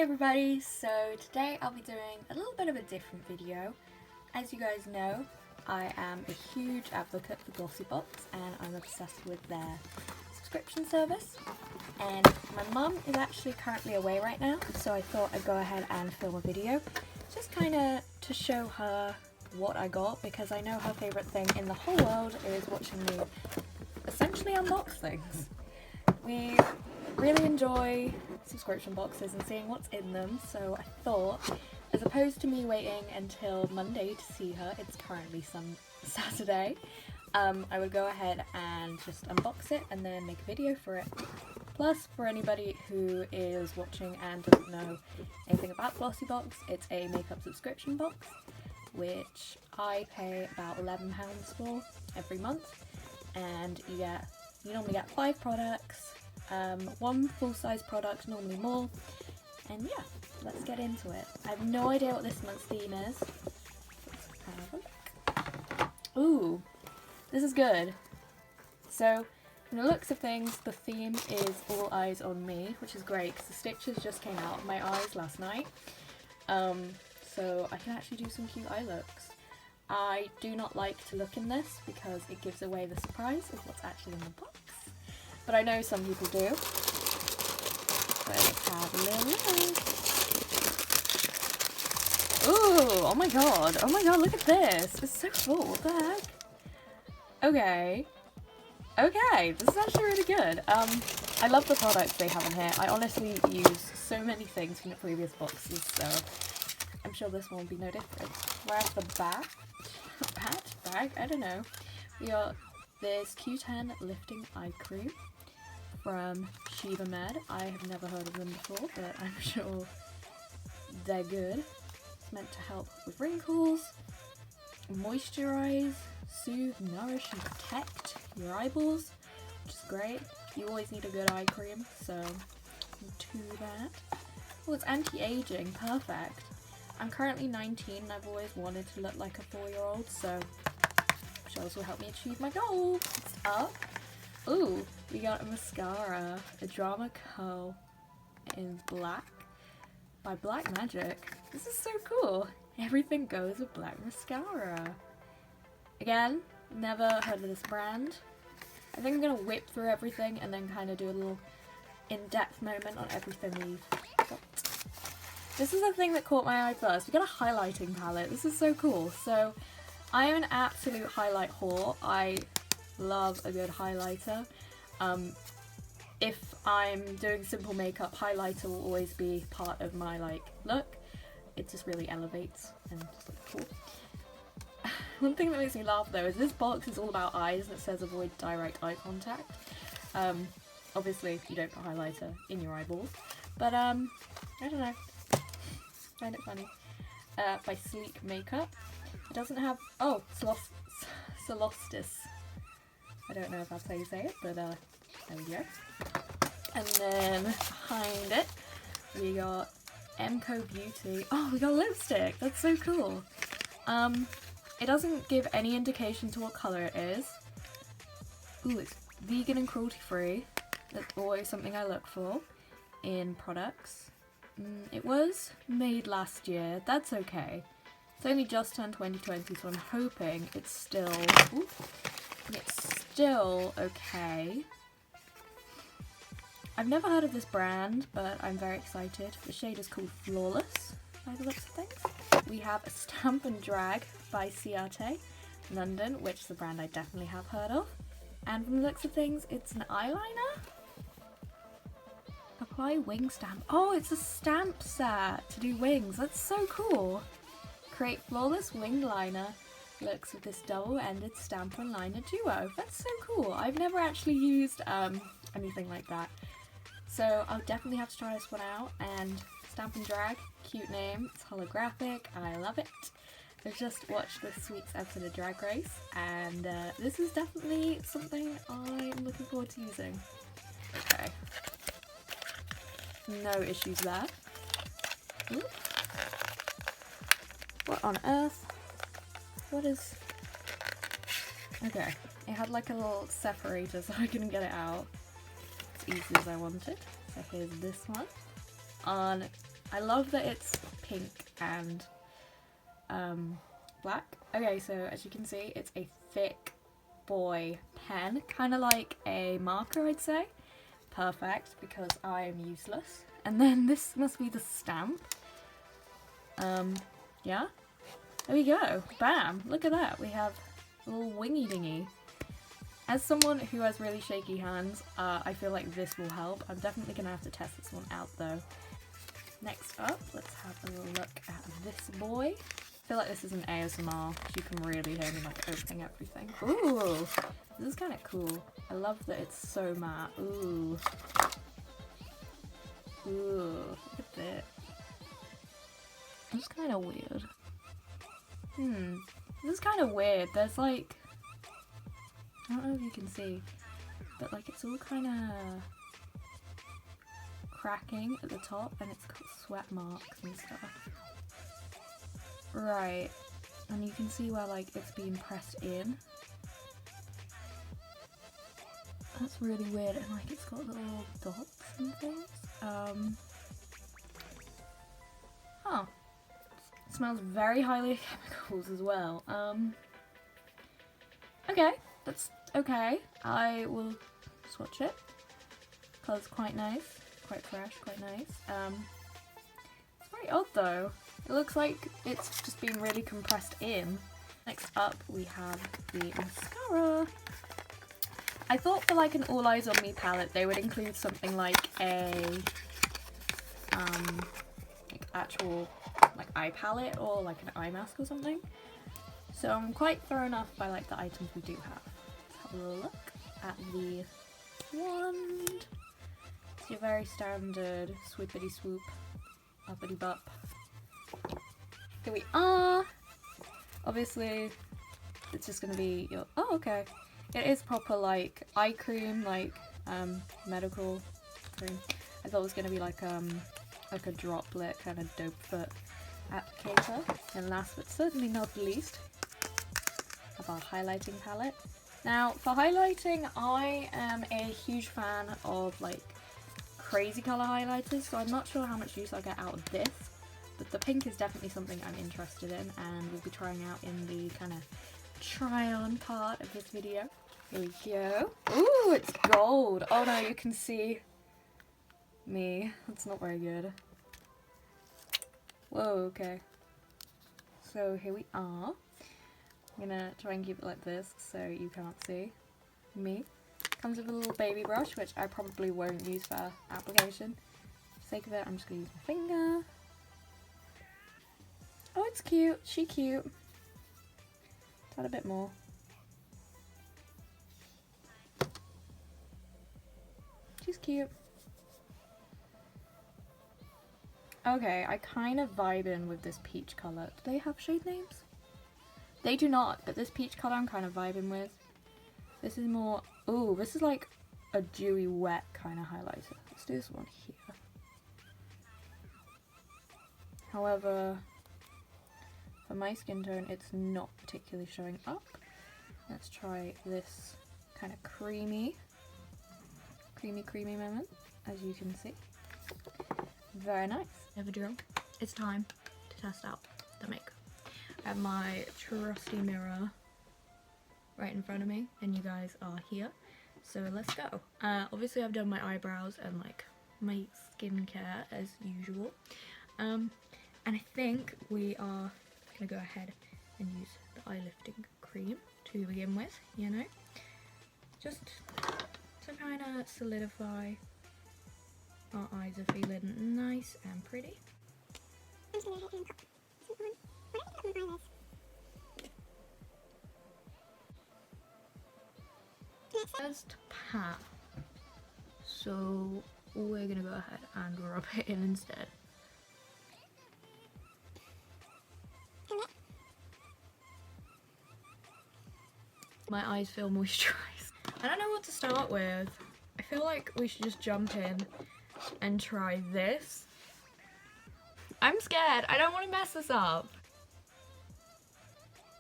everybody, so today I'll be doing a little bit of a different video. As you guys know, I am a huge advocate for Glossybox and I'm obsessed with their subscription service. And my mum is actually currently away right now, so I thought I'd go ahead and film a video just kind of to show her what I got, because I know her favourite thing in the whole world is watching me essentially unbox things. We really enjoy subscription boxes and seeing what's in them, so I thought, as opposed to me waiting until Monday to see her, it's currently Saturday, I would go ahead and just unbox it and then make a video for it. Plus, for anybody who is watching and doesn't know anything about Glossybox, it's a makeup subscription box, which I pay about £11 for every month, and you normally get 5 products, 1 full-size product, normally more, and yeah, let's get into it. I have no idea what this month's theme is. Let's have a look. Ooh, this is good. So, from the looks of things, the theme is All Eyes on Me, which is great because the stitches just came out of my eyes last night. So I can actually do some cute eye looks. I do not like to look in this because it gives away the surprise of what's actually in the box. But I know some people do. So let's have a little look. Ooh, oh my god, look at this. It's so cool, what the heck? Okay. Okay, this is actually really good. I love the products they have in here. I honestly use so many things from the previous boxes, so I'm sure this one will be no different. Where's the bag? Bag? I don't know. We got this Q10 Lifting Eye Cream from Shiva Med. I have never heard of them before, but I'm sure they're good. It's meant to help with wrinkles, moisturize, soothe, nourish and protect your eyeballs, which is great. You always need a good eye cream, so to that. Oh, it's anti-aging, perfect. I'm currently 19 and I've always wanted to look like a 4-year-old, so which also help me achieve my goal. Next up, ooh, we got a mascara, a Drama Curl in black by Black Magic. This is so cool. Everything goes with black mascara. Again, never heard of this brand. I think I'm gonna whip through everything and then kind of do a little in-depth moment on everything we've got. This is the thing that caught my eye first. We got a highlighting palette. This is so cool. So, I am an absolute highlight whore. I love a good highlighter. If I'm doing simple makeup, highlighter will always be part of my look. It just really elevates and just looks cool. One thing that makes me laugh though is this box is all about eyes and it says avoid direct eye contact. Obviously you don't put highlighter in your eyeballs, but I don't know. Find it funny. By Sleek Makeup. It doesn't have, oh, Solstice. I don't know if that's how you say it, but there we go. And then behind it, we got Emco Beauty. Oh, we got lipstick. That's so cool. It doesn't give any indication to what colour it is. Ooh, it's vegan and cruelty free. That's always something I look for in products. It was made last year. That's okay. It's only just turned 2020, so I'm hoping it's still okay. I've never heard of this brand, but I'm very excited. The shade is called Flawless, by the looks of things. We have a Stamp and Drag by Ciate, London, which is a brand I definitely have heard of. And from the looks of things, it's an eyeliner? Apply wing stamp. Oh, it's a stamp set to do wings. That's so cool. Create flawless winged liner looks with this double-ended stamp and liner duo. That's so cool. I've never actually used anything like that. So I'll definitely have to try this one out. And Stamp and Drag, cute name. It's holographic. I love it. I've just watched this week's episode of Drag Race, and this is definitely something I'm looking forward to using. Okay. No issues there. Ooh. What on earth? What is... Okay. It had like a little separator so I couldn't get it out as easy as I wanted. So here's this one. I love that it's pink and black. Okay, so as you can see, it's a thick boy pen, kind of like a marker, I'd say. Perfect, because I am useless. And then this must be the stamp. Yeah, there we go. Bam, look at that. We have a little wingy dingy. As someone who has really shaky hands, I feel like this will help. I'm definitely going to have to test this one out though. Next up, let's have a little look at this boy. I feel like this is an ASMR, you can really hear me like opening everything. Ooh, this is kind of cool. I love that it's so matte. Ooh. Ooh, look at that. It's kind of weird. This is kind of weird. There's like, I don't know if you can see, but like it's all kind of cracking at the top and it's got sweat marks and stuff. Right, and you can see where like it's being pressed in. That's really weird, and like it's got little dots and things. Huh. It smells very highly of chemicals as well. Okay, that's okay. I will swatch it because it's quite nice, quite fresh, quite nice. It's very odd though. It looks like it's just been really compressed in. Next up we have the mascara. I thought for like an All Eyes on Me palette they would include something like a like actual like eye palette or like an eye mask or something. So I'm quite thrown off by like the items we do have. Let's have a little look at the wand. It's your very standard swoopity swoop, uppity bup. Here we are. Obviously, it's just gonna be your. Oh, okay. It is proper like eye cream, like medical cream. I thought it was gonna be like a droplet kind of dope foot applicator. And last but certainly not least, have our highlighting palette. Now, for highlighting, I am a huge fan of like crazy color highlighters, so I'm not sure how much use I'll get out of this. But the pink is definitely something I'm interested in and we'll be trying out in the kind of try on part of this video. Here we go. Ooh, it's gold. Oh no, you can see me. That's not very good. Whoa, okay. So here we are. I'm gonna try and keep it like this so you can't see me. Comes with a little baby brush, which I probably won't use for application. For the sake of it, I'm just gonna use my finger. Oh, it's cute. She cute. Add a bit more. She's cute. Okay, I kind of vibe in with this peach colour. Do they have shade names? They do not, but this peach colour I'm kind of vibing with. This is more, ooh, this is like a dewy wet kind of highlighter. Let's do this one here. However, for my skin tone, it's not particularly showing up. Let's try this kind of creamy moment, as you can see. Very nice. Never drill. It's time to test out the makeup. I have my trusty mirror right in front of me, and you guys are here. So let's go. Obviously, I've done my eyebrows and like my skincare as usual. And I think we are gonna go ahead and use the eye lifting cream to begin with, you know, just to kind of solidify our eyes are feeling nice and pretty. First pat, so we're gonna go ahead and rub it in instead. My eyes feel moisturized. I don't know what to start with. I feel like we should just jump in and try this. I'm scared. I don't want to mess this up.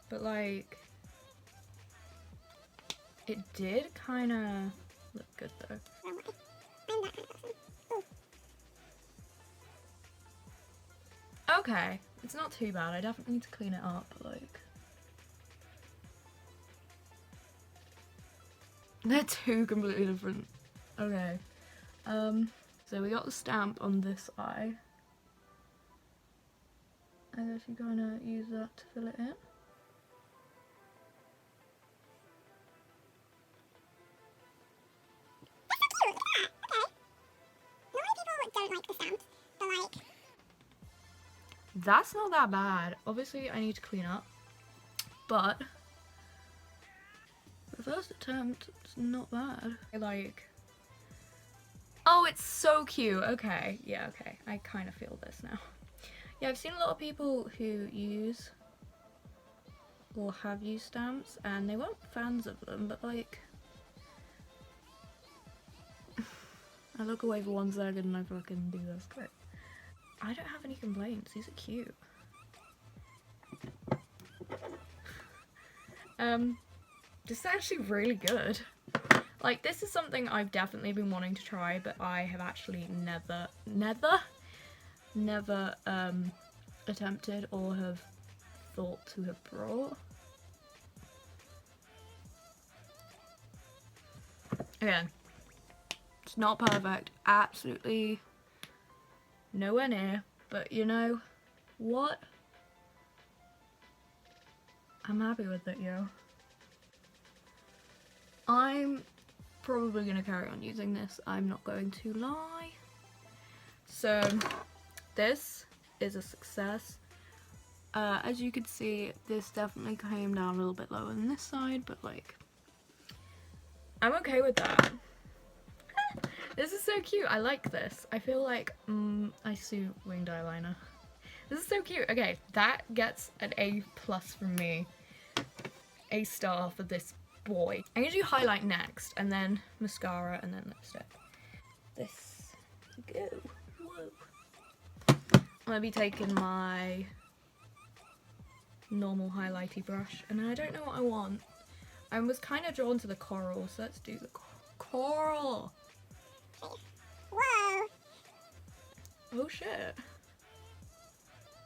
But like, it did kind of look good though. okay. It's not too bad. I definitely need to clean it up, like. They're two completely different. Okay. So we got the stamp on this eye. I guess you're gonna use that to fill it in. That's not that bad. Obviously, I need to clean up, but the first attempt, it's not bad. I like. Oh, it's so cute. Okay, yeah, okay. I kind of feel this now. Yeah, I've seen a lot of people who use or have used stamps, and they weren't fans of them, but like, I look away for 1 second and I fucking do this. Great. I don't have any complaints. These are cute. This is actually really good. Like, this is something I've definitely been wanting to try, but I have actually never attempted or have thought to have brought. Again, it's not perfect, absolutely nowhere near, but you know what? I'm happy with it, yo. I'm probably going to carry on using this, I'm not going to lie. So, this is a success. As you can see, this definitely came down a little bit lower than this side, but like, I'm okay with that. This is so cute. I like this. I feel like I see winged eyeliner. This is so cute. Okay, that gets an A+ from me. A star for this boy. I'm gonna do highlight next, and then mascara, and then lipstick. This go. Whoa. I'm gonna be taking my normal highlighty brush, and I don't know what I want. I was kind of drawn to the coral, so let's do the coral. Whoa! Oh shit.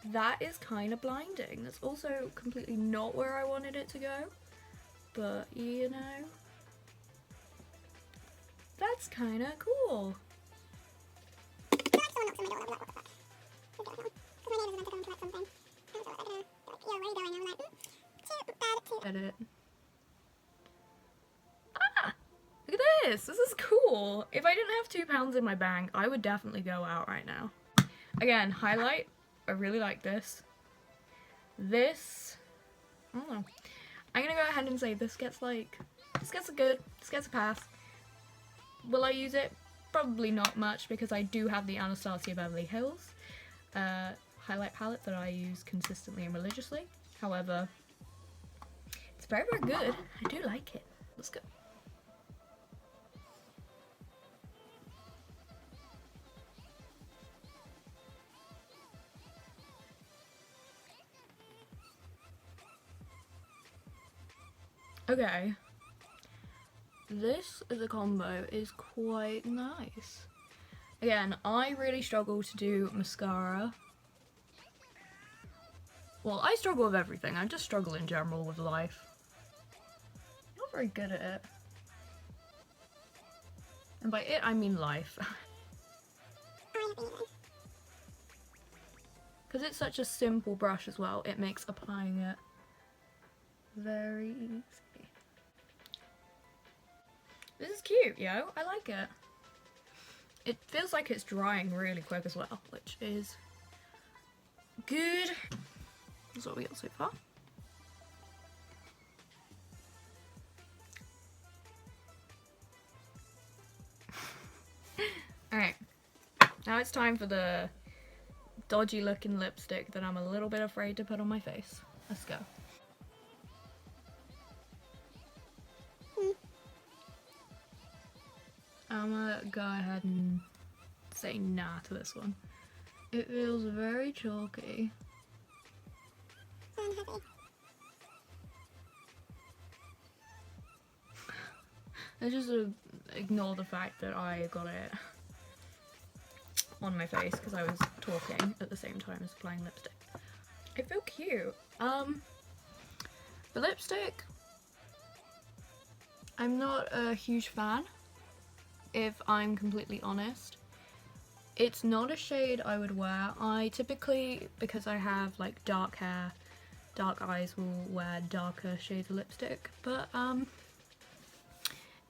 That is kind of blinding. That's also completely not where I wanted it to go. But, you know, that's kind of cool. Edit. Ah! Look at this! This is cool! If I didn't have £2 in my bank, I would definitely go out right now. Again, highlight. I really like this. This, I don't know. I'm gonna go ahead and say this gets a pass. Will I use it? Probably not much, because I do have the Anastasia Beverly Hills highlight palette that I use consistently and religiously. However, it's very, very good. I do like it. Let's go. Okay, this as a combo is quite nice. Again, I really struggle to do mascara. Well, I struggle with everything. I just struggle in general with life. I'm not very good at it. And by it, I mean life. Because it's such a simple brush as well, it makes applying it very easy. This is cute, yo. I like it. It feels like it's drying really quick as well, which is good. That's what we got so far. Alright. Now it's time for the dodgy looking lipstick that I'm a little bit afraid to put on my face. Let's go. I'm gonna go ahead and say nah to this one. It feels very chalky. Let's just ignore the fact that I got it on my face because I was talking at the same time as applying lipstick. I feel cute. The lipstick, I'm not a huge fan, if I'm completely honest. It's not a shade I would wear. I typically, because I have like dark hair, dark eyes, will wear darker shades of lipstick, but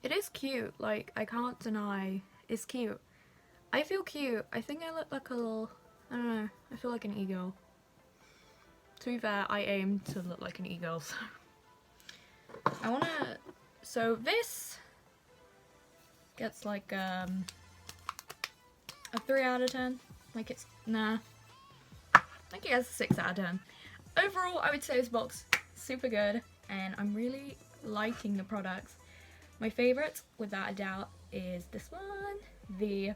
it is cute. Like, I can't deny it's cute. I feel cute. I think I look like a little, I don't know, I feel like an e-girl. To be fair, I aim to look like an e-girl, so I wanna, so this gets like a 3 out of 10. Like, it's, nah, I think it has a 6 out of 10. Overall, I would say this box super good, and I'm really liking the products. My favourite, without a doubt, is this one, the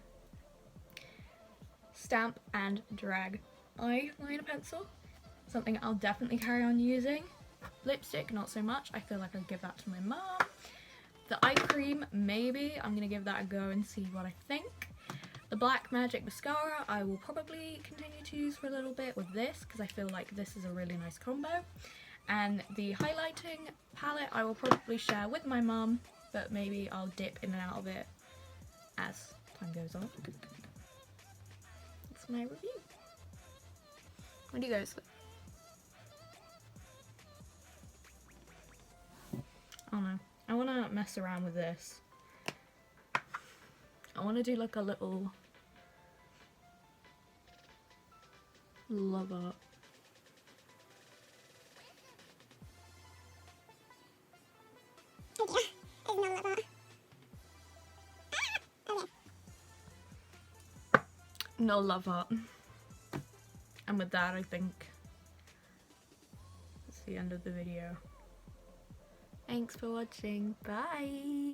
Stamp and Drag eyeliner pencil. Something I'll definitely carry on using. Lipstick, not so much. I feel like I'll give that to my mum. The eye cream, maybe. I'm going to give that a go and see what I think. The Black Magic Mascara, I will probably continue to use for a little bit with this because I feel like this is a really nice combo. And the highlighting palette, I will probably share with my mum, but maybe I'll dip in and out of it as time goes on. That's my review. What do you guys think? I don't know. I want to mess around with this. I want to do like a little love art. No love art. And with that, I think that's the end of the video. Thanks for watching. Bye!